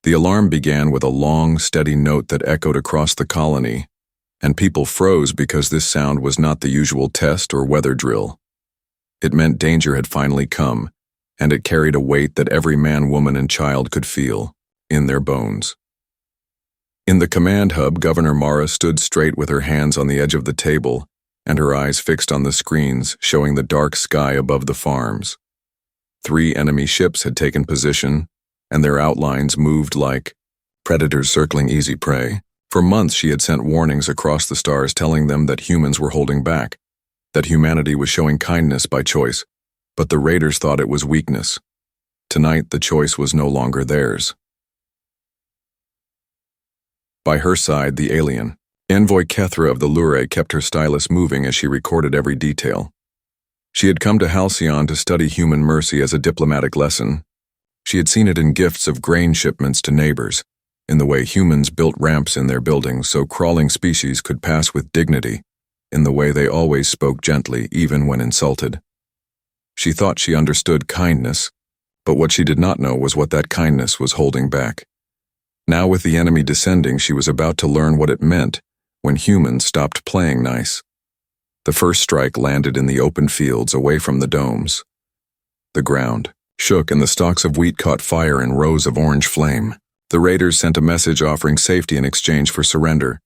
The alarm began with a long, steady note that echoed across the colony, and people froze because this sound was not the usual test or weather drill. It meant danger had finally come, and it carried a weight that every man, woman, and child could feel, in their bones. In the command hub, Governor Mara stood straight with her hands on the edge of the table and her eyes fixed on the screens showing the dark sky above the farms. 3 enemy ships had taken position, and their outlines moved like predators circling easy prey. For months she had sent warnings across the stars telling them that humans were holding back, that humanity was showing kindness by choice, but the raiders thought it was weakness. Tonight the choice was no longer theirs. By her side, the alien, Envoy Kethra of the Lure, kept her stylus moving as she recorded every detail. She had come to Halcyon to study human mercy as a diplomatic lesson. She had seen it in gifts of grain shipments to neighbors, in the way humans built ramps in their buildings so crawling species could pass with dignity, in the way they always spoke gently even when insulted. She thought she understood kindness, but what she did not know was what that kindness was holding back. Now with the enemy descending, she was about to learn what it meant when humans stopped playing nice. The first strike landed in the open fields away from the domes. The ground shook and the stalks of wheat caught fire in rows of orange flame. The raiders sent a message offering safety in exchange for surrender,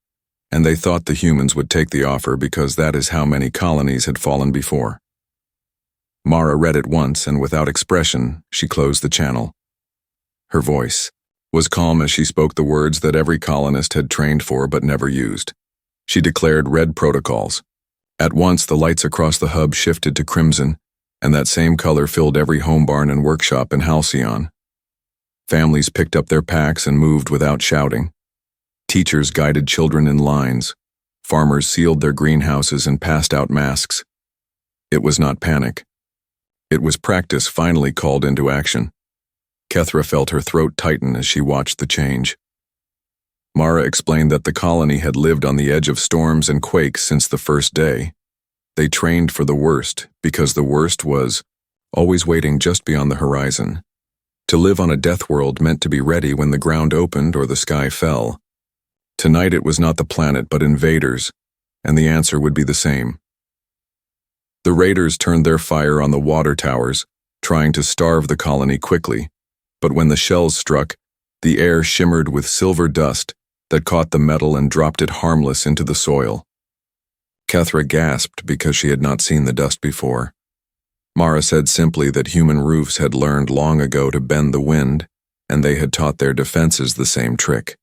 and they thought the humans would take the offer because that is how many colonies had fallen before. Mara read it once, and without expression, she closed the channel. Her voice was calm as she spoke the words that every colonist had trained for but never used. She declared red protocols. At once the lights across the hub shifted to crimson, and that same color filled every home barn and workshop in Halcyon. Families picked up their packs and moved without shouting. Teachers guided children in lines. Farmers sealed their greenhouses and passed out masks. It was not panic. It was practice finally called into action. Kethra felt her throat tighten as she watched the change. Mara explained that the colony had lived on the edge of storms and quakes since the first day. They trained for the worst because the worst was always waiting just beyond the horizon. To live on a death world meant to be ready when the ground opened or the sky fell. Tonight it was not the planet but invaders, and the answer would be the same. The raiders turned their fire on the water towers, trying to starve the colony quickly. But when the shells struck, the air shimmered with silver dust that caught the metal and dropped it harmless into the soil. Kethra gasped because she had not seen the dust before. Mara said simply that human roofs had learned long ago to bend the wind, and they had taught their defenses the same trick.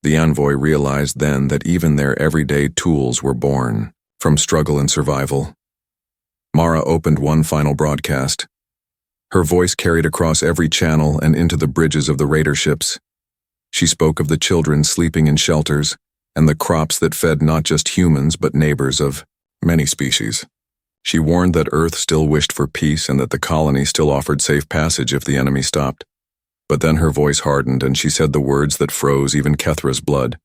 The envoy realized then that even their everyday tools were born from struggle and survival. Mara opened one final broadcast. Her voice carried across every channel and into the bridges of the raider ships. She spoke of the children sleeping in shelters and the crops that fed not just humans but neighbors of many species. She warned that Earth still wished for peace and that the colony still offered safe passage if the enemy stopped. But then her voice hardened and she said the words that froze even Kethra's blood.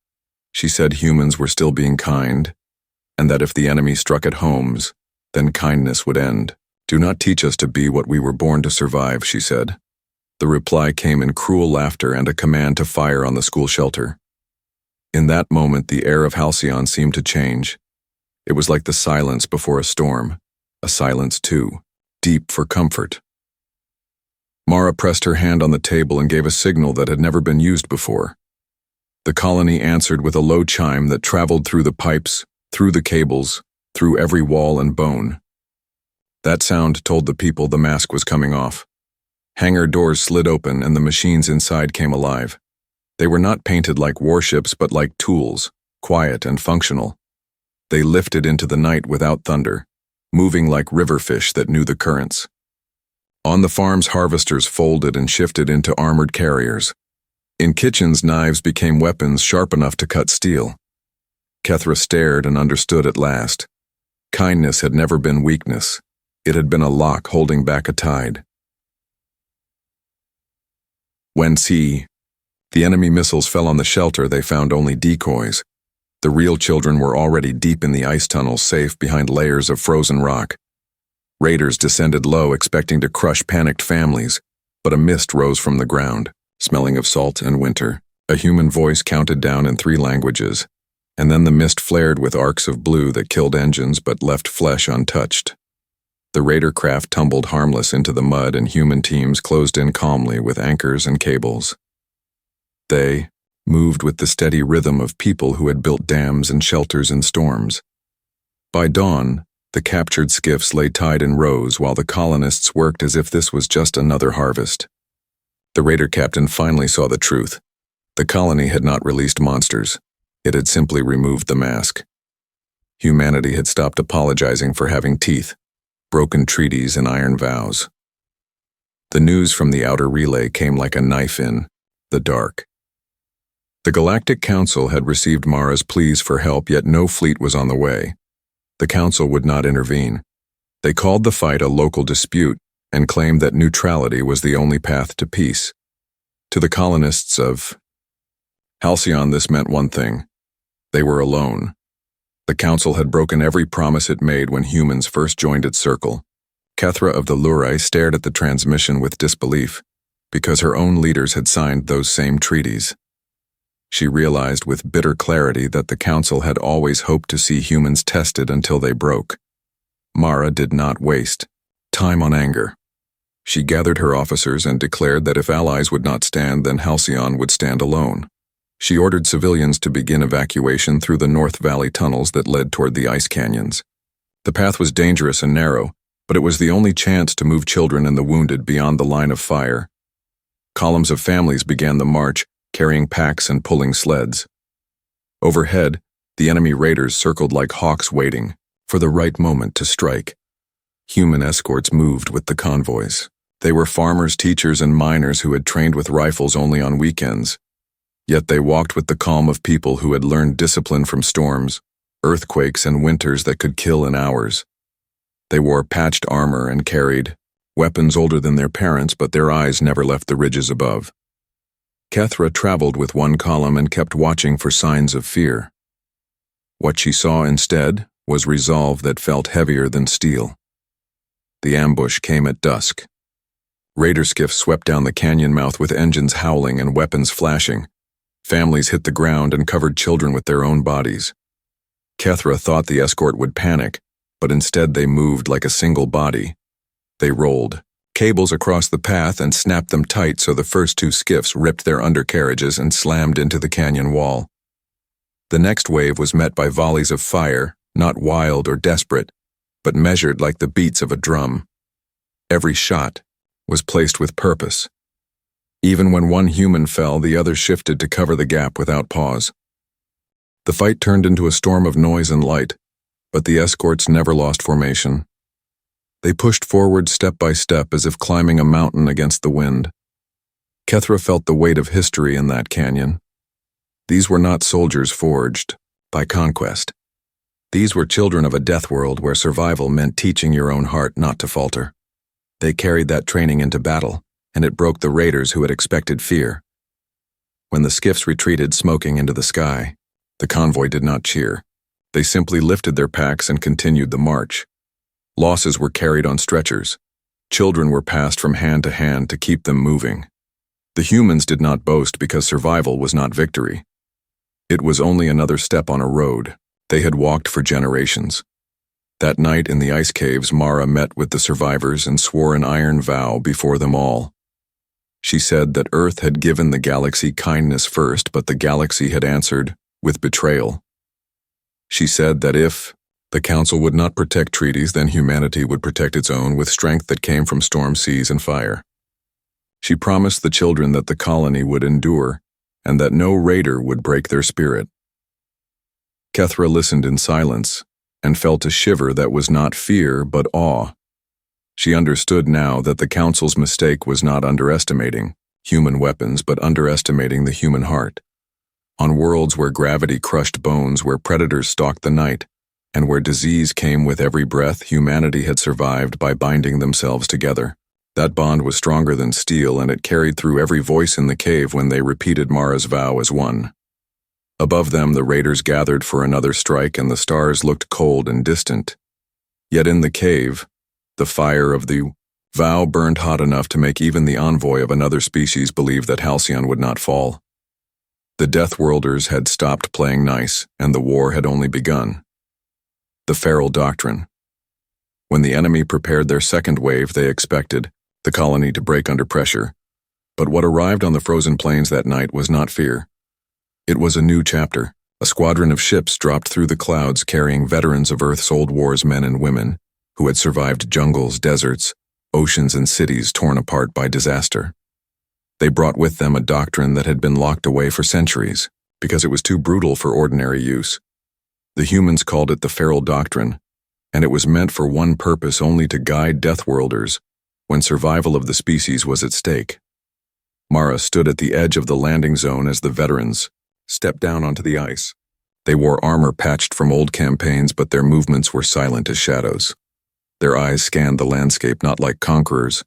She said humans were still being kind, and that if the enemy struck at homes, then kindness would end. "Do not teach us to be what we were born to survive," she said. The reply came in cruel laughter and a command to fire on the school shelter. In that moment, the air of Halcyon seemed to change. It was like the silence before a storm, a silence too, deep for comfort. Mara pressed her hand on the table and gave a signal that had never been used before. The colony answered with a low chime that traveled through the pipes, through the cables, through every wall and bone. That sound told the people the mask was coming off. Hangar doors slid open and the machines inside came alive. They were not painted like warships but like tools, quiet and functional. They lifted into the night without thunder, moving like river fish that knew the currents. On the farms, harvesters folded and shifted into armored carriers. In kitchens, knives became weapons sharp enough to cut steel. Kethra stared and understood at last. Kindness had never been weakness. It had been a lock holding back a tide. When the enemy missiles fell on the shelter, they found only decoys. The real children were already deep in the ice tunnels, safe behind layers of frozen rock. Raiders descended low, expecting to crush panicked families, but a mist rose from the ground. smelling of salt and winter. A human voice counted down in 3 languages, and then the mist flared with arcs of blue that killed engines but left flesh untouched. The raider craft tumbled harmless into the mud and human teams closed in calmly with anchors and cables. They moved with the steady rhythm of people who had built dams and shelters in storms. By dawn, the captured skiffs lay tied in rows while the colonists worked as if this was just another harvest. The raider captain finally saw the truth. The colony had not released monsters. It had simply removed the mask. Humanity had stopped apologizing for having teeth, broken treaties, and iron vows. The news from the outer relay came like a knife in the dark. The Galactic Council had received Mara's pleas for help, yet no fleet was on the way. The Council would not intervene. They called the fight a local dispute and claimed that neutrality was the only path to peace. To the colonists of Halcyon, this meant one thing. They were alone. The Council had broken every promise it made when humans first joined its circle. Kethra of the Lurai stared at the transmission with disbelief, because her own leaders had signed those same treaties. She realized with bitter clarity that the Council had always hoped to see humans tested until they broke. Mara did not waste time on anger. She gathered her officers and declared that if allies would not stand, then Halcyon would stand alone. She ordered civilians to begin evacuation through the North Valley tunnels that led toward the ice canyons. The path was dangerous and narrow, but it was the only chance to move children and the wounded beyond the line of fire. Columns of families began the march, carrying packs and pulling sleds. Overhead, the enemy raiders circled like hawks waiting for the right moment to strike. Human escorts moved with the convoys. They were farmers, teachers, and miners who had trained with rifles only on weekends. Yet they walked with the calm of people who had learned discipline from storms, earthquakes, and winters that could kill in hours. They wore patched armor and carried weapons older than their parents, but their eyes never left the ridges above. Kethra traveled with one column and kept watching for signs of fear. What she saw instead was resolve that felt heavier than steel. The ambush came at dusk. Raider skiffs swept down the canyon mouth with engines howling and weapons flashing. Families hit the ground and covered children with their own bodies. Kethra thought the escort would panic, but instead they moved like a single body. They rolled cables across the path and snapped them tight so the first 2 skiffs ripped their undercarriages and slammed into the canyon wall. The next wave was met by volleys of fire, not wild or desperate, but measured like the beats of a drum. Every shot was placed with purpose. Even when one human fell, the other shifted to cover the gap without pause. The fight turned into a storm of noise and light, but the escorts never lost formation. They pushed forward step by step as if climbing a mountain against the wind. Kethra felt the weight of history in that canyon. These were not soldiers forged by conquest. These were children of a death world where survival meant teaching your own heart not to falter. They carried that training into battle, and it broke the raiders who had expected fear. When the skiffs retreated smoking into the sky, the convoy did not cheer. They simply lifted their packs and continued the march. Losses were carried on stretchers. Children were passed from hand to hand to keep them moving. The humans did not boast because survival was not victory. It was only another step on a road they had walked for generations. That night in the ice caves, Mara met with the survivors and swore an iron vow before them all. She said that Earth had given the galaxy kindness first, but the galaxy had answered with betrayal. She said that if the Council would not protect treaties, then humanity would protect its own with strength that came from storm, seas, and fire. She promised the children that the colony would endure and that no raider would break their spirit. Kethra listened in silence and felt a shiver that was not fear but awe. She understood now that the Council's mistake was not underestimating human weapons but underestimating the human heart. On worlds where gravity crushed bones, where predators stalked the night, and where disease came with every breath, humanity had survived by binding themselves together. That bond was stronger than steel, and it carried through every voice in the cave when they repeated Mara's vow as one. Above them, the raiders gathered for another strike, and the stars looked cold and distant. Yet in the cave, the fire of the Vow burned hot enough to make even the envoy of another species believe that Halcyon would not fall. The Deathworlders had stopped playing nice, and the war had only begun. The Feral Doctrine. When the enemy prepared their second wave, they expected the colony to break under pressure. But what arrived on the frozen plains that night was not fear. It was a new chapter. A squadron of ships dropped through the clouds carrying veterans of Earth's old wars, men and women, who had survived jungles, deserts, oceans, and cities torn apart by disaster. They brought with them a doctrine that had been locked away for centuries, because it was too brutal for ordinary use. The humans called it the Feral Doctrine, and it was meant for one purpose only: to guide Deathworlders when survival of the species was at stake. Mara stood at the edge of the landing zone as the veterans stepped down onto the ice. They wore armor patched from old campaigns, but their movements were silent as shadows. Their eyes scanned the landscape not like conquerors,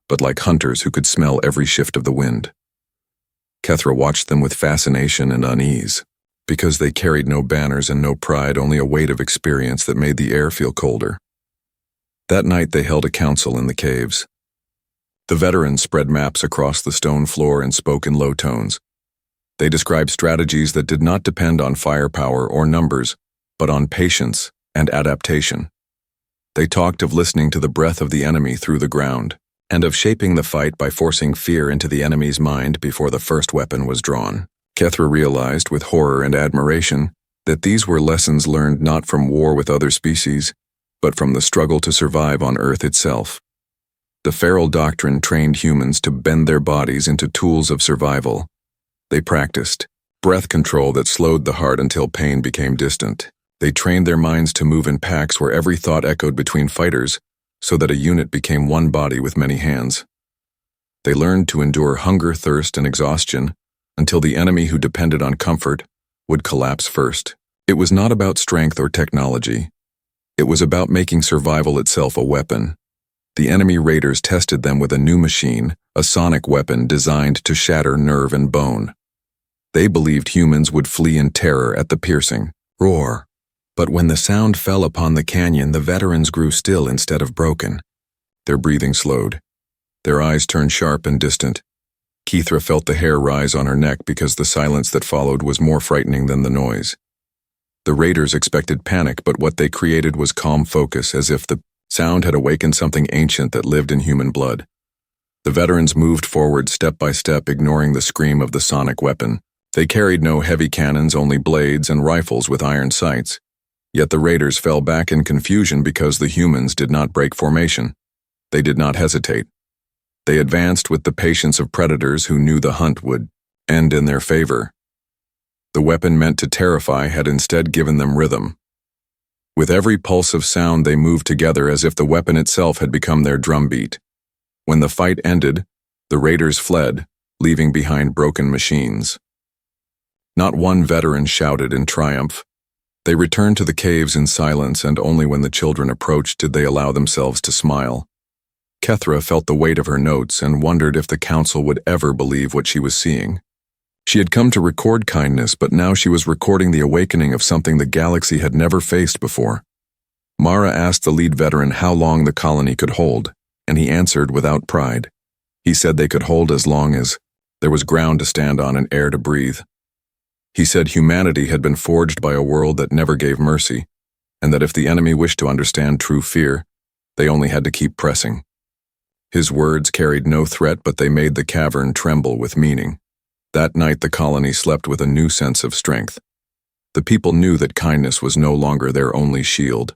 but like hunters who could smell every shift of the wind. Kethra watched them with fascination and unease, because they carried no banners and no pride, only a weight of experience that made the air feel colder. That night they held a council in the caves. The veterans spread maps across the stone floor and spoke in low tones. They described strategies that did not depend on firepower or numbers, but on patience and adaptation. They talked of listening to the breath of the enemy through the ground, and of shaping the fight by forcing fear into the enemy's mind before the first weapon was drawn. Kethra realized with horror and admiration that these were lessons learned not from war with other species, but from the struggle to survive on Earth itself. The Feral Doctrine trained humans to bend their bodies into tools of survival. They practiced breath control that slowed the heart until pain became distant. They trained their minds to move in packs where every thought echoed between fighters, so that a unit became one body with many hands. They learned to endure hunger, thirst, and exhaustion until the enemy who depended on comfort would collapse first. It was not about strength or technology. It was about making survival itself a weapon. The enemy raiders tested them with a new machine, a sonic weapon designed to shatter nerve and bone. They believed humans would flee in terror at the piercing roar. But when the sound fell upon the canyon, the veterans grew still instead of broken. Their breathing slowed. Their eyes turned sharp and distant. Kethra felt the hair rise on her neck because the silence that followed was more frightening than the noise. The raiders expected panic, but what they created was calm focus, as if the sound had awakened something ancient that lived in human blood. The veterans moved forward step by step, ignoring the scream of the sonic weapon. They carried no heavy cannons, only blades and rifles with iron sights. Yet the raiders fell back in confusion because the humans did not break formation. They did not hesitate. They advanced with the patience of predators who knew the hunt would end in their favor. The weapon meant to terrify had instead given them rhythm. With every pulse of sound they moved together as if the weapon itself had become their drumbeat. When the fight ended, the raiders fled, leaving behind broken machines. Not one veteran shouted in triumph. They returned to the caves in silence, and only when the children approached did they allow themselves to smile. Kethra felt the weight of her notes and wondered if the council would ever believe what she was seeing. She had come to record kindness, but now she was recording the awakening of something the galaxy had never faced before. Mara asked the lead veteran how long the colony could hold, and he answered without pride. He said they could hold as long as there was ground to stand on and air to breathe. He said humanity had been forged by a world that never gave mercy, and that if the enemy wished to understand true fear, they only had to keep pressing. His words carried no threat, but they made the cavern tremble with meaning. That night the colony slept with a new sense of strength. The people knew that kindness was no longer their only shield.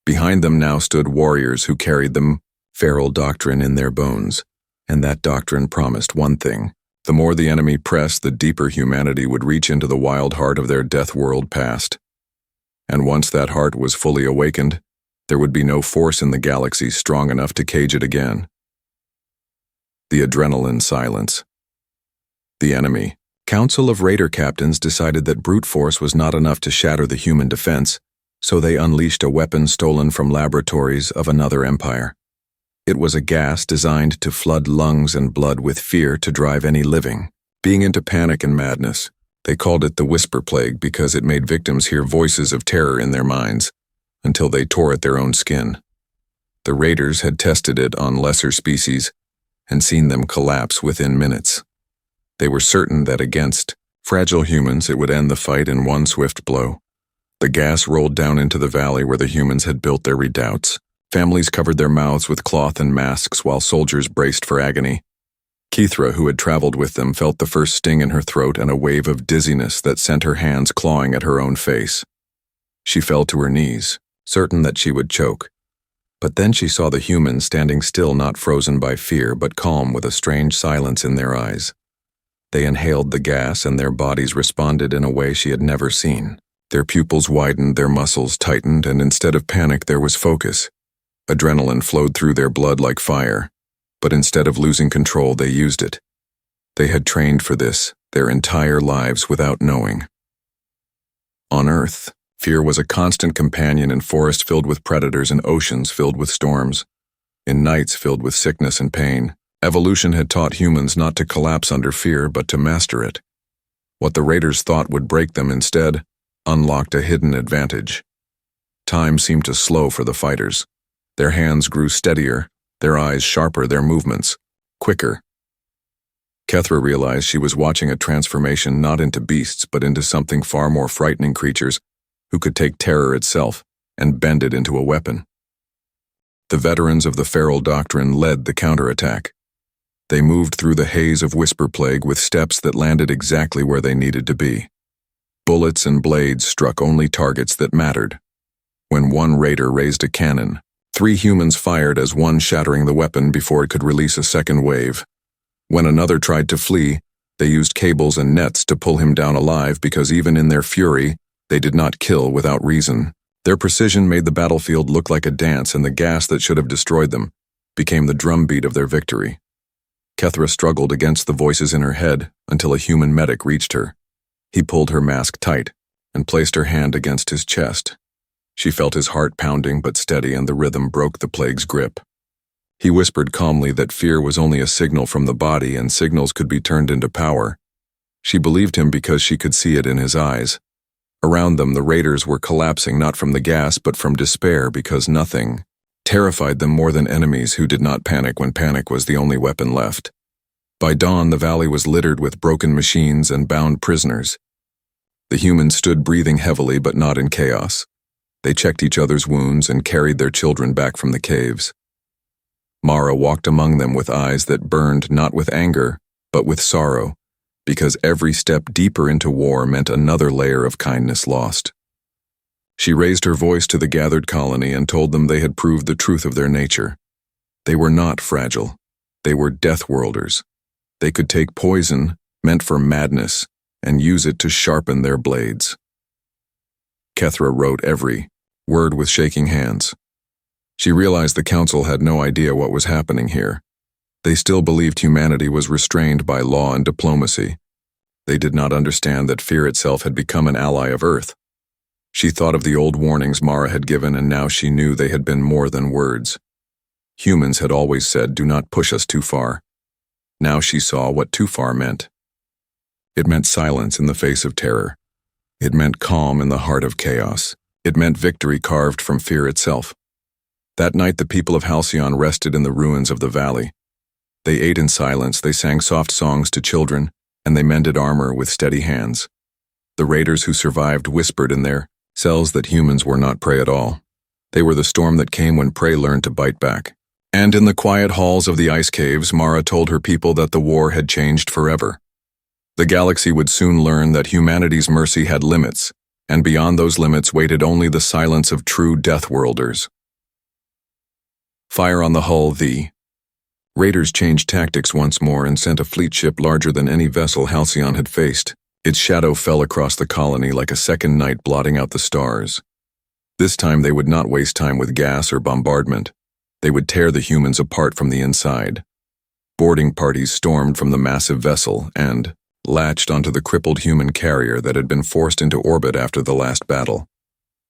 Behind them now stood warriors who carried the Feral Doctrine in their bones, and that doctrine promised one thing. The more the enemy pressed, the deeper humanity would reach into the wild heart of their death world past. And once that heart was fully awakened, there would be no force in the galaxy strong enough to cage it again. The adrenaline silence. The enemy. Council of Raider captains decided that brute force was not enough to shatter the human defense, so they unleashed a weapon stolen from laboratories of another empire. It was a gas designed to flood lungs and blood with fear to drive any living being into panic and madness. They called it the Whisper Plague because it made victims hear voices of terror in their minds until they tore at their own skin. The raiders had tested it on lesser species and seen them collapse within minutes. They were certain that against fragile humans it would end the fight in one swift blow. The gas rolled down into the valley where the humans had built their redoubts. Families covered their mouths with cloth and masks while soldiers braced for agony. Kithra, who had traveled with them, felt the first sting in her throat and a wave of dizziness that sent her hands clawing at her own face. She fell to her knees, certain that she would choke. But then she saw the humans standing still, not frozen by fear, but calm with a strange silence in their eyes. They inhaled the gas and their bodies responded in a way she had never seen. Their pupils widened, their muscles tightened, and instead of panic there was focus. Adrenaline flowed through their blood like fire, but instead of losing control they used it. They had trained for this their entire lives without knowing. On Earth, fear was a constant companion in forests filled with predators and oceans filled with storms. In nights filled with sickness and pain, evolution had taught humans not to collapse under fear but to master it. What the raiders thought would break them instead unlocked a hidden advantage. Time seemed to slow for the fighters. Their hands grew steadier, their eyes sharper, their movements quicker. Kethra realized she was watching a transformation not into beasts but into something far more frightening, creatures who could take terror itself and bend it into a weapon. The veterans of the feral doctrine led the counterattack. They moved through the haze of whisper plague with steps that landed exactly where they needed to be. Bullets and blades struck only targets that mattered. When one raider raised a cannon, 3 humans fired as one, shattering the weapon before it could release a second wave. When another tried to flee, they used cables and nets to pull him down alive because even in their fury, they did not kill without reason. Their precision made the battlefield look like a dance, and the gas that should have destroyed them became the drumbeat of their victory. Kethra struggled against the voices in her head until a human medic reached her. He pulled her mask tight and placed her hand against his chest. She felt his heart pounding but steady, and the rhythm broke the plague's grip. He whispered calmly that fear was only a signal from the body and signals could be turned into power. She believed him because she could see it in his eyes. Around them, the raiders were collapsing not from the gas but from despair, because nothing terrified them more than enemies who did not panic when panic was the only weapon left. By dawn, the valley was littered with broken machines and bound prisoners. The humans stood breathing heavily but not in chaos. They checked each other's wounds and carried their children back from the caves. Mara walked among them with eyes that burned not with anger, but with sorrow, because every step deeper into war meant another layer of kindness lost. She raised her voice to the gathered colony and told them they had proved the truth of their nature. They were not fragile. They were death-worlders. They could take poison, meant for madness, and use it to sharpen their blades. Kethra wrote every word with shaking hands. She realized the council had no idea what was happening here. They still believed humanity was restrained by law and diplomacy. They did not understand that fear itself had become an ally of Earth. She thought of the old warnings Mara had given, and now she knew they had been more than words. Humans had always said, "Do not push us too far." Now she saw what too far meant. It meant silence in the face of terror. It meant calm in the heart of chaos. It meant victory carved from fear itself. That night the people of Halcyon rested in the ruins of the valley. They ate in silence, they sang soft songs to children, and they mended armor with steady hands. The raiders who survived whispered in their cells that humans were not prey at all. They were the storm that came when prey learned to bite back. And in the quiet halls of the ice caves, Mara told her people that the war had changed forever. The galaxy would soon learn that humanity's mercy had limits, and beyond those limits waited only the silence of true death-worlders. Fire on the hull. The raiders changed tactics once more and sent a fleet ship larger than any vessel Halcyon had faced. Its shadow fell across the colony like a second night, blotting out the stars. This time they would not waste time with gas or bombardment. They would tear the humans apart from the inside. Boarding parties stormed from the massive vessel and latched onto the crippled human carrier that had been forced into orbit after the last battle.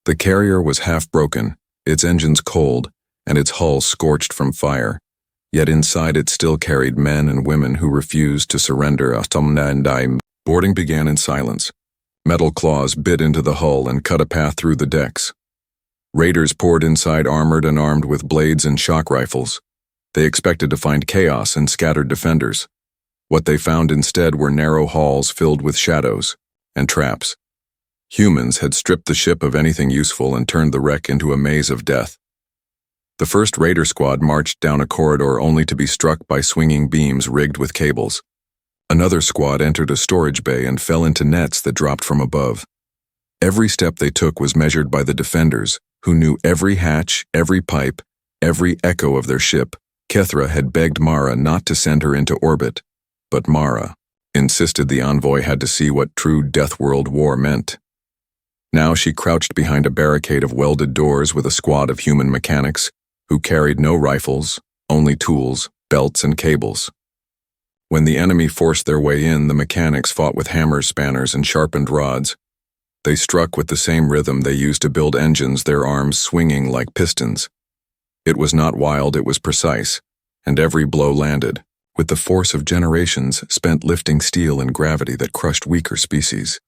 The carrier was half broken, its engines cold, and its hull scorched from fire, yet inside it still carried men and women who refused to surrender. Boarding began in silence. Metal claws bit into the hull and cut a path through the decks. Raiders poured inside armored and armed with blades and shock rifles. They expected to find chaos and scattered defenders. What they found instead were narrow halls filled with shadows and traps. Humans had stripped the ship of anything useful and turned the wreck into a maze of death. The first raider squad marched down a corridor only to be struck by swinging beams rigged with cables. Another squad entered a storage bay and fell into nets that dropped from above. Every step they took was measured by the defenders, who knew every hatch, every pipe, every echo of their ship. Kethra had begged Mara not to send her into orbit, but Mara insisted the envoy had to see what true Deathworld war meant. Now she crouched behind a barricade of welded doors with a squad of human mechanics who carried no rifles, only tools, belts, and cables. When the enemy forced their way in, the mechanics fought with hammers, spanners, and sharpened rods. They struck with the same rhythm they used to build engines, their arms swinging like pistons. It was not wild, it was precise, and every blow landed, with the force of generations spent lifting steel and gravity that crushed weaker species.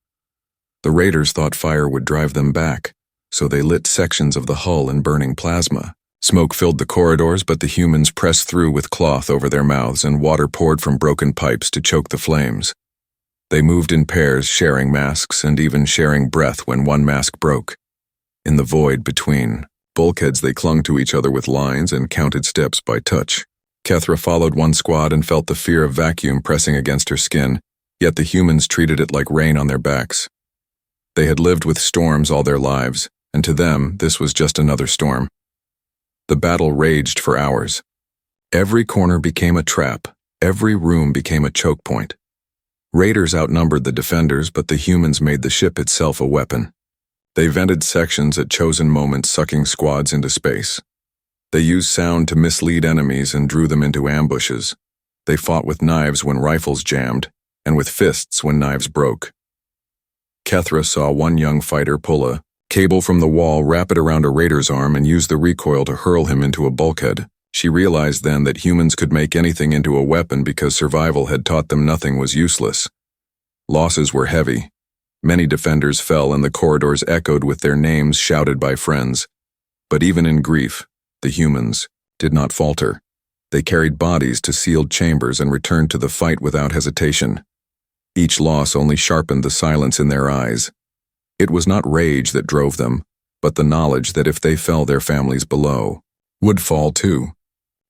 The raiders thought fire would drive them back, so they lit sections of the hull in burning plasma. Smoke filled the corridors, but the humans pressed through with cloth over their mouths, and water poured from broken pipes to choke the flames. They moved in pairs, sharing masks and even sharing breath when one mask broke. In the void between bulkheads, they clung to each other with lines and counted steps by touch. Kethra followed one squad and felt the fear of vacuum pressing against her skin, yet the humans treated it like rain on their backs. They had lived with storms all their lives, and to them, this was just another storm. The battle raged for hours. Every corner became a trap, every room became a choke point. Raiders outnumbered the defenders, but the humans made the ship itself a weapon. They vented sections at chosen moments, sucking squads into space. They used sound to mislead enemies and drew them into ambushes. They fought with knives when rifles jammed, and with fists when knives broke. Kethra saw one young fighter pull a cable from the wall, wrap it around a raider's arm, and use the recoil to hurl him into a bulkhead. She realized then that humans could make anything into a weapon because survival had taught them nothing was useless. Losses were heavy. Many defenders fell and the corridors echoed with their names shouted by friends. But even in grief, the humans did not falter. They carried bodies to sealed chambers and returned to the fight without hesitation. Each loss only sharpened the silence in their eyes. It was not rage that drove them, but the knowledge that if they fell, their families below would fall too.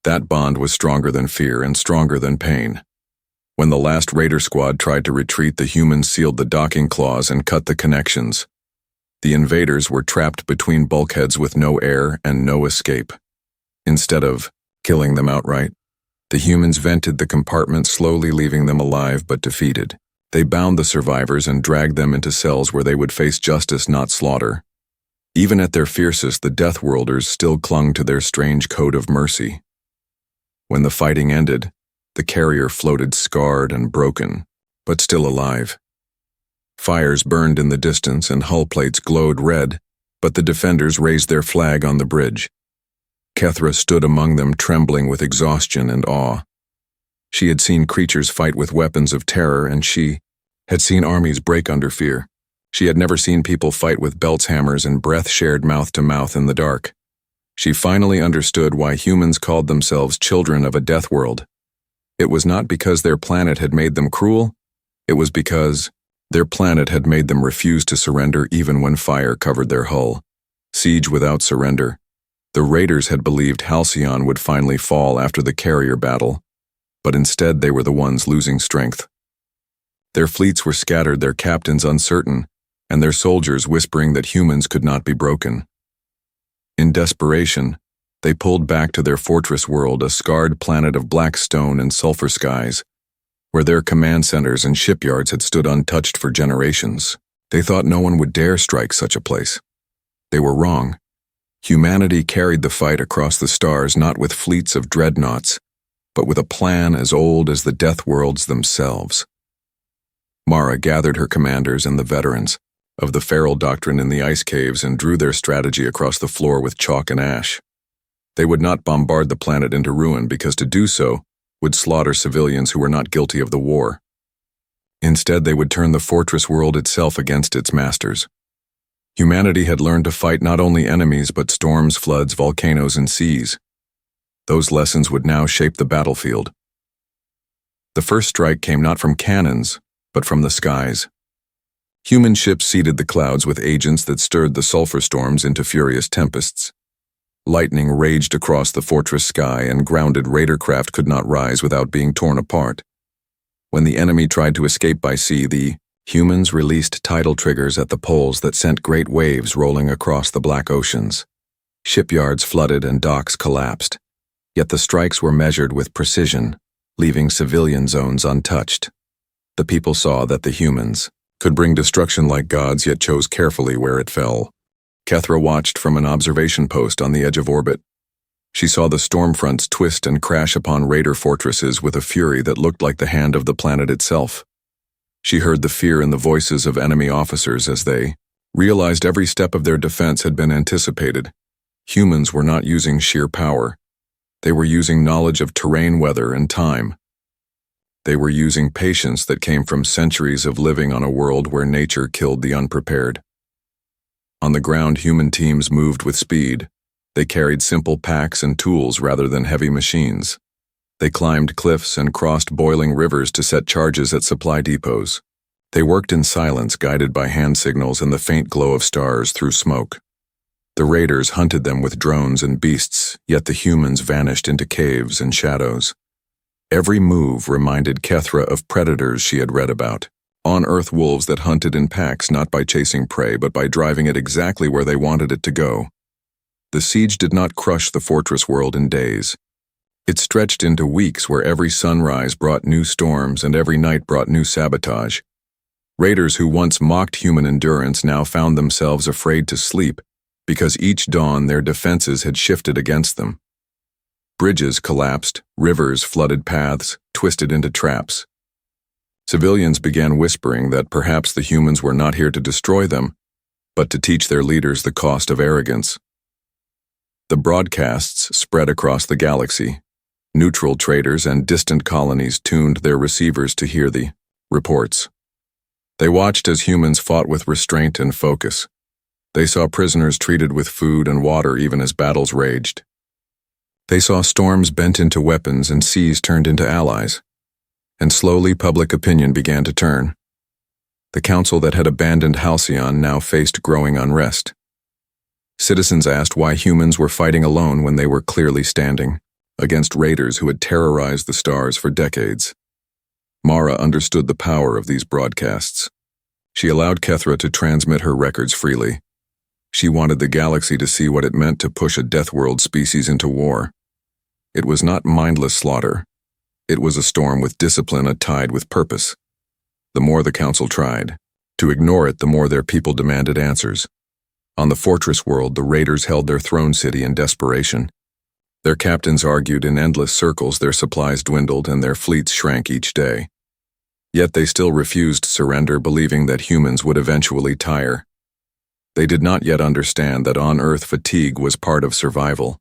That bond was stronger than fear and stronger than pain. When the last raider squad tried to retreat, the humans sealed the docking claws and cut the connections. The invaders were trapped between bulkheads with no air and no escape. Instead of killing them outright, the humans vented the compartments, slowly leaving them alive but defeated. They bound the survivors and dragged them into cells where they would face justice, not slaughter. Even at their fiercest, the Deathworlders still clung to their strange code of mercy. When the fighting ended, the carrier floated scarred and broken, but still alive. Fires burned in the distance and hull plates glowed red, but the defenders raised their flag on the bridge. Kethra stood among them, trembling with exhaustion and awe. She had seen creatures fight with weapons of terror, and she had seen armies break under fear. She had never seen people fight with belts, hammers, and breath shared mouth to mouth in the dark. She finally understood why humans called themselves children of a death world. It was not because their planet had made them cruel, it was because their planet had made them refuse to surrender even when fire covered their hull. Siege without surrender. The raiders had believed Halcyon would finally fall after the carrier battle, but instead they were the ones losing strength. Their fleets were scattered, their captains uncertain, and their soldiers whispering that humans could not be broken. In desperation, they pulled back to their fortress world, a scarred planet of black stone and sulfur skies, where their command centers and shipyards had stood untouched for generations. They thought no one would dare strike such a place. They were wrong. Humanity carried the fight across the stars, not with fleets of dreadnoughts, but with a plan as old as the death worlds themselves. Mara gathered her commanders and the veterans of the feral doctrine in the ice caves and drew their strategy across the floor with chalk and ash. They would not bombard the planet into ruin because to do so would slaughter civilians who were not guilty of the war. Instead, they would turn the fortress world itself against its masters. Humanity had learned to fight not only enemies but storms, floods, volcanoes, and seas. Those lessons would now shape the battlefield. The first strike came not from cannons, but from the skies. Human ships seeded the clouds with agents that stirred the sulfur storms into furious tempests. Lightning raged across the fortress sky, and grounded raider craft could not rise without being torn apart. When the enemy tried to escape by sea, the humans released tidal triggers at the poles that sent great waves rolling across the black oceans. Shipyards flooded and docks collapsed, yet the strikes were measured with precision, leaving civilian zones untouched. The people saw that the humans could bring destruction like gods, yet chose carefully where it fell. Kethra watched from an observation post on the edge of orbit. She saw the storm fronts twist and crash upon raider fortresses with a fury that looked like the hand of the planet itself. She heard the fear in the voices of enemy officers as they realized every step of their defense had been anticipated. Humans were not using sheer power. They were using knowledge of terrain, weather, and time. They were using patience that came from centuries of living on a world where nature killed the unprepared. On the ground, human teams moved with speed. They carried simple packs and tools rather than heavy machines. They climbed cliffs and crossed boiling rivers to set charges at supply depots. They worked in silence, guided by hand signals and the faint glow of stars through smoke. The raiders hunted them with drones and beasts, yet the humans vanished into caves and shadows. Every move reminded Kethra of predators she had read about. On-Earth wolves that hunted in packs, not by chasing prey but by driving it exactly where they wanted it to go. The siege did not crush the fortress world in days. It stretched into weeks where every sunrise brought new storms and every night brought new sabotage. Raiders who once mocked human endurance now found themselves afraid to sleep because each dawn their defenses had shifted against them. Bridges collapsed, rivers flooded paths, twisted into traps. Civilians began whispering that perhaps the humans were not here to destroy them, but to teach their leaders the cost of arrogance. The broadcasts spread across the galaxy. Neutral traders and distant colonies tuned their receivers to hear the reports. They watched as humans fought with restraint and focus. They saw prisoners treated with food and water even as battles raged. They saw storms bent into weapons and seas turned into allies. And slowly public opinion began to turn. The council that had abandoned Halcyon now faced growing unrest. Citizens asked why humans were fighting alone when they were clearly standing against raiders who had terrorized the stars for decades. Mara understood the power of these broadcasts. She allowed Kethra to transmit her records freely. She wanted the galaxy to see what it meant to push a Death World species into war. It was not mindless slaughter. It was a storm with discipline, a tide with purpose. The more the council tried to ignore it, the more their people demanded answers. On the fortress world, the raiders held their throne city in desperation. Their captains argued in endless circles, their supplies dwindled, and their fleets shrank each day. Yet they still refused surrender, believing that humans would eventually tire. They did not yet understand that on Earth fatigue was part of survival.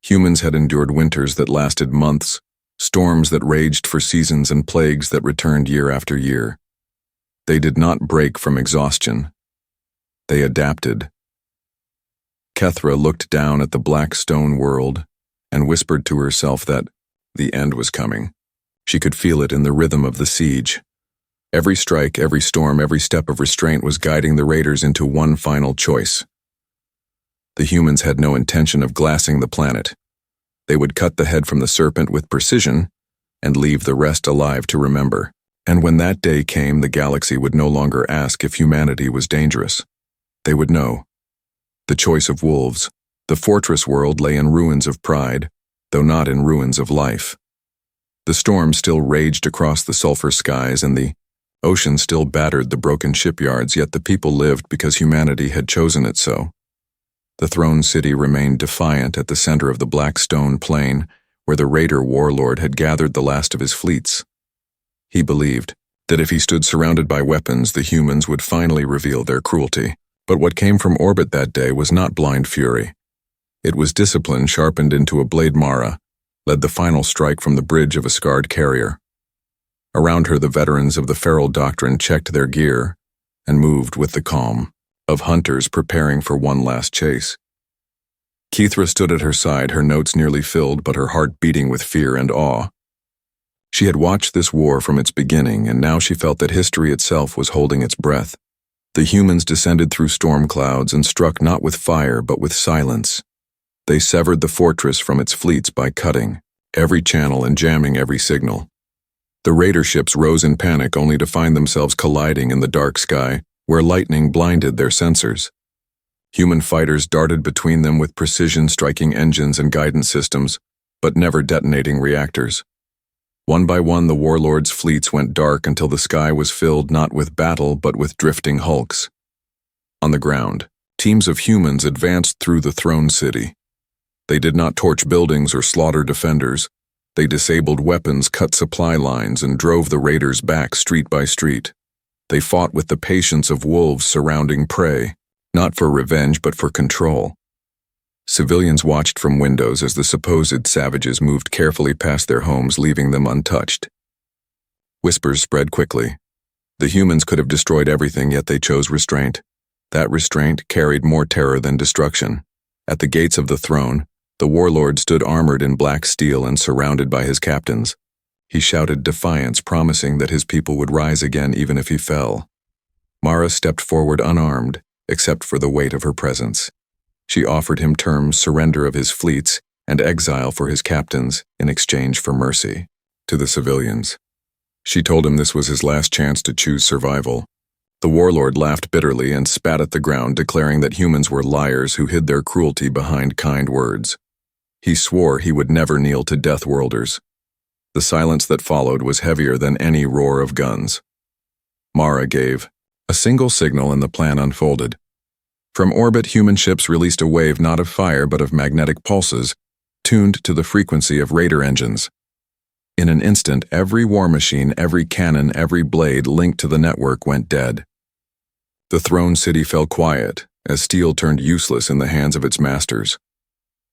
Humans had endured winters that lasted months, storms that raged for seasons, and plagues that returned year after year. They did not break from exhaustion. They adapted. Kethra looked down at the black stone world and whispered to herself that the end was coming. She could feel it in the rhythm of the siege. Every strike, every storm, every step of restraint was guiding the raiders into one final choice. The humans had no intention of glassing the planet. They would cut the head from the serpent with precision and leave the rest alive to remember. And when that day came, the galaxy would no longer ask if humanity was dangerous. They would know. The choice of wolves. The fortress world lay in ruins of pride, though not in ruins of life. The storm still raged across the sulfur skies, and the ocean still battered the broken shipyards, yet the people lived because humanity had chosen it so. The throne city remained defiant at the center of the black stone plain, where the raider warlord had gathered the last of his fleets. He believed that if he stood surrounded by weapons, the humans would finally reveal their cruelty. But what came from orbit that day was not blind fury. It was discipline sharpened into a blade. Mara led the final strike from the bridge of a scarred carrier. Around her, the veterans of the feral doctrine checked their gear and moved with the calm. of hunters preparing for one last chase. Kethra stood at her side, her notes nearly filled but her heart beating with fear and awe. She had watched this war from its beginning, and now she felt that history itself was holding its breath. The humans descended through storm clouds and struck not with fire but with silence. They severed the fortress from its fleets by cutting every channel and jamming every signal. The raider ships rose in panic only to find themselves colliding in the dark sky, where lightning blinded their sensors. Human fighters darted between them with precision, striking engines and guidance systems, but never detonating reactors. One by one, the warlords' fleets went dark until the sky was filled not with battle but with drifting hulks. On the ground, teams of humans advanced through the throne city. They did not torch buildings or slaughter defenders. They disabled weapons, cut supply lines, and drove the raiders back street by street. They fought with the patience of wolves surrounding prey, not for revenge but for control. Civilians watched from windows as the supposed savages moved carefully past their homes, leaving them untouched. Whispers spread quickly. The humans could have destroyed everything, yet they chose restraint. That restraint carried more terror than destruction. At the gates of the throne, the warlord stood armored in black steel and surrounded by his captains. He shouted defiance, promising that his people would rise again even if he fell. Mara stepped forward unarmed, except for the weight of her presence. She offered him terms: surrender of his fleets and exile for his captains in exchange for mercy. To the civilians, she told him this was his last chance to choose survival. The warlord laughed bitterly and spat at the ground, declaring that humans were liars who hid their cruelty behind kind words. He swore he would never kneel to Deathworlders. The silence that followed was heavier than any roar of guns. Mara gave a single signal and the plan unfolded. From orbit, human ships released a wave not of fire but of magnetic pulses, tuned to the frequency of raider engines. In an instant, every war machine, every cannon, every blade linked to the network went dead. The throne city fell quiet as steel turned useless in the hands of its masters.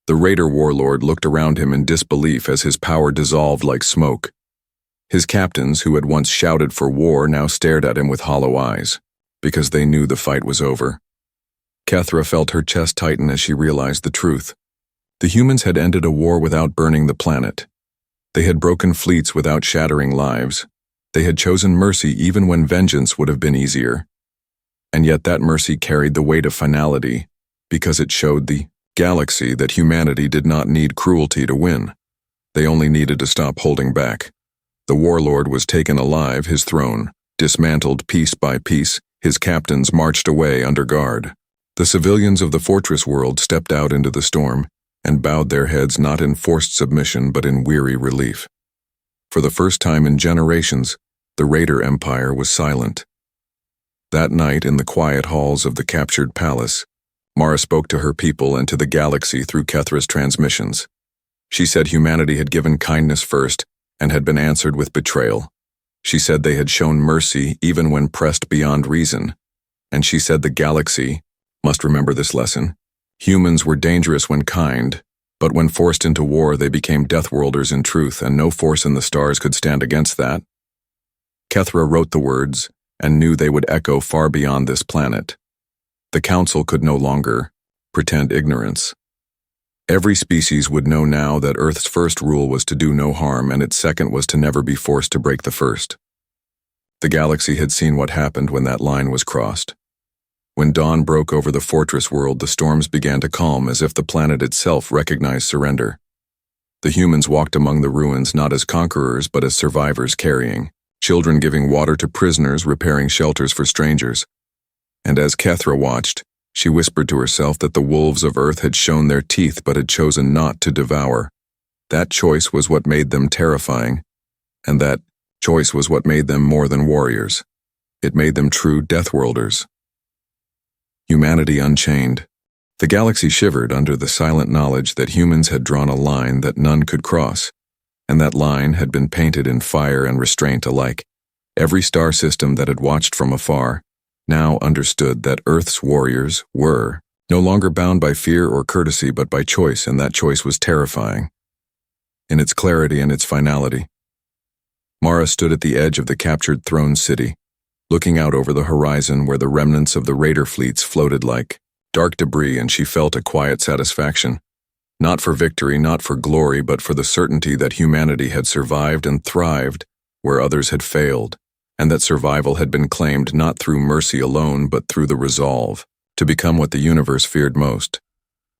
The raider warlord looked around him in disbelief as his power dissolved like smoke. His captains, who had once shouted for war, now stared at him with hollow eyes, because they knew the fight was over. Kethra felt her chest tighten as she realized the truth. The humans had ended a war without burning the planet. They had broken fleets without shattering lives. They had chosen mercy even when vengeance would have been easier. And yet that mercy carried the weight of finality, because it showed the galaxy that humanity did not need cruelty to win. They only needed to stop holding back. The warlord was taken alive, his throne dismantled piece by piece, his captains marched away under guard. The civilians of the fortress world stepped out into the storm and bowed their heads not in forced submission but in weary relief. For the first time in generations, the Raider Empire was silent. That night, in the quiet halls of the captured palace, Mara spoke to her people and to the galaxy through Kethra's transmissions. She said humanity had given kindness first and had been answered with betrayal. She said they had shown mercy even when pressed beyond reason. And she said the galaxy must remember this lesson. Humans were dangerous when kind, but when forced into war they became Deathworlders in truth, and no force in the stars could stand against that. Kethra wrote the words and knew they would echo far beyond this planet. The Council could no longer pretend ignorance. Every species would know now that Earth's first rule was to do no harm, and its second was to never be forced to break the first. The galaxy had seen what happened when that line was crossed. When dawn broke over the fortress world, the storms began to calm as if the planet itself recognized surrender. The humans walked among the ruins not as conquerors but as survivors, carrying children, giving water to prisoners, repairing shelters for strangers. And as Kethra watched, she whispered to herself that the wolves of Earth had shown their teeth but had chosen not to devour. That choice was what made them terrifying, and that choice was what made them more than warriors. It made them true Deathworlders. Humanity unchained. The galaxy shivered under the silent knowledge that humans had drawn a line that none could cross, and that line had been painted in fire and restraint alike. Every star system that had watched from afar now understood that Earth's warriors were no longer bound by fear or courtesy but by choice, and that choice was terrifying in its clarity and its finality. Mara stood at the edge of the captured throne city, looking out over the horizon where the remnants of the raider fleets floated like dark debris, and she felt a quiet satisfaction. Not for victory, not for glory, but for the certainty that humanity had survived and thrived where others had failed, and that survival had been claimed not through mercy alone, but through the resolve to become what the universe feared most.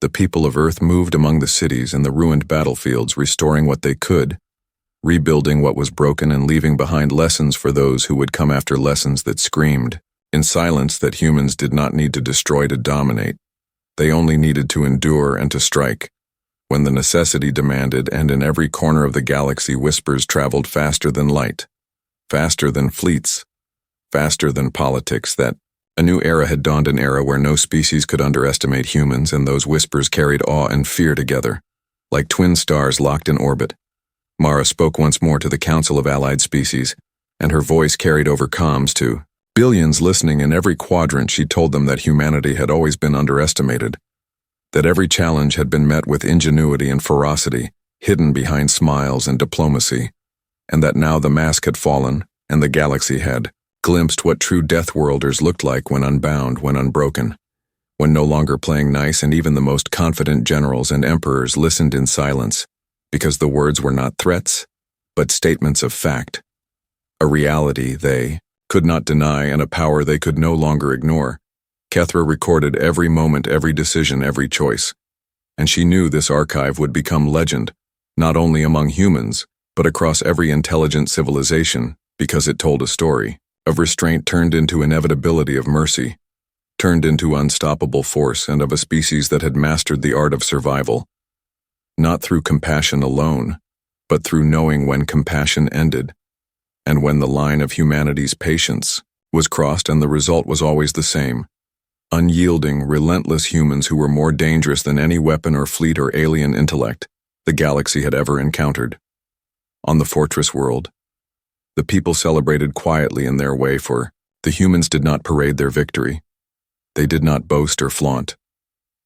The people of Earth moved among the cities and the ruined battlefields, restoring what they could, rebuilding what was broken, and leaving behind lessons for those who would come after, lessons that screamed in silence that humans did not need to destroy to dominate. They only needed to endure and to strike when the necessity demanded, and in every corner of the galaxy whispers traveled faster than light, faster than fleets, faster than politics, that a new era had dawned, an era where no species could underestimate humans, and those whispers carried awe and fear together, like twin stars locked in orbit. Mara spoke once more to the Council of Allied Species, and her voice carried over comms to billions listening in every quadrant. She told them that humanity had always been underestimated, that every challenge had been met with ingenuity and ferocity, hidden behind smiles and diplomacy, and that now the mask had fallen, and the galaxy had glimpsed what true Deathworlders looked like when unbound, when unbroken, when no longer playing nice, and even the most confident generals and emperors listened in silence, because the words were not threats, but statements of fact, a reality they could not deny and a power they could no longer ignore. Kethra recorded every moment, every decision, every choice, and she knew this archive would become legend, not only among humans, but across every intelligent civilization, because it told a story of restraint turned into inevitability, of mercy turned into unstoppable force, and of a species that had mastered the art of survival, not through compassion alone, but through knowing when compassion ended, and when the line of humanity's patience was crossed, and the result was always the same: unyielding, relentless humans who were more dangerous than any weapon or fleet or alien intellect the galaxy had ever encountered. On the fortress world, the people celebrated quietly in their way, for the humans did not parade their victory. They did not boast or flaunt.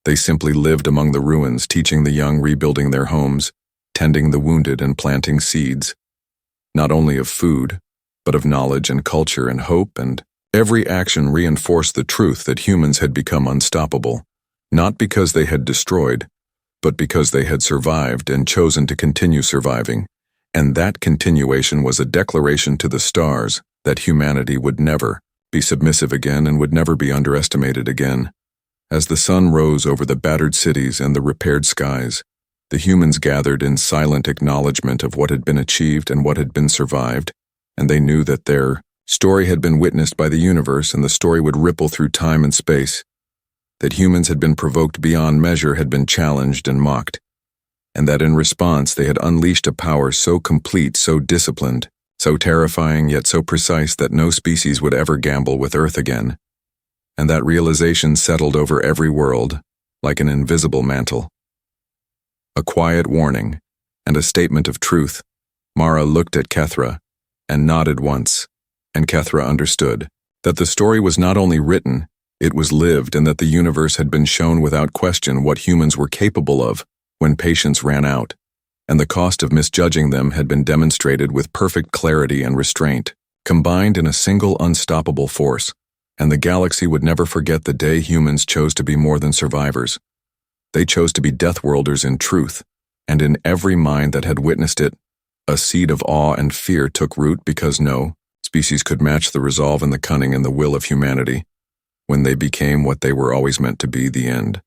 They simply lived among the ruins, teaching the young, rebuilding their homes, tending the wounded, and planting seeds, not only of food, but of knowledge and culture and hope, and every action reinforced the truth that humans had become unstoppable, not because they had destroyed, but because they had survived and chosen to continue surviving, and that continuation was a declaration to the stars that humanity would never be submissive again and would never be underestimated again. As the sun rose over the battered cities and the repaired skies, the humans gathered in silent acknowledgement of what had been achieved and what had been survived, and they knew that their story had been witnessed by the universe, and the story would ripple through time and space, that humans had been provoked beyond measure, had been challenged and mocked, and that in response they had unleashed a power so complete, so disciplined, so terrifying, yet so precise that no species would ever gamble with Earth again. And that realization settled over every world like an invisible mantle. A quiet warning and a statement of truth. Mara looked at Kethra and nodded once, and Kethra understood that the story was not only written, it was lived, and that the universe had been shown without question what humans were capable of when patience ran out, and the cost of misjudging them had been demonstrated with perfect clarity and restraint, combined in a single unstoppable force, and the galaxy would never forget the day humans chose to be more than survivors. They chose to be Deathworlders in truth, and in every mind that had witnessed it, a seed of awe and fear took root, because no species could match the resolve and the cunning and the will of humanity when they became what they were always meant to be, the end.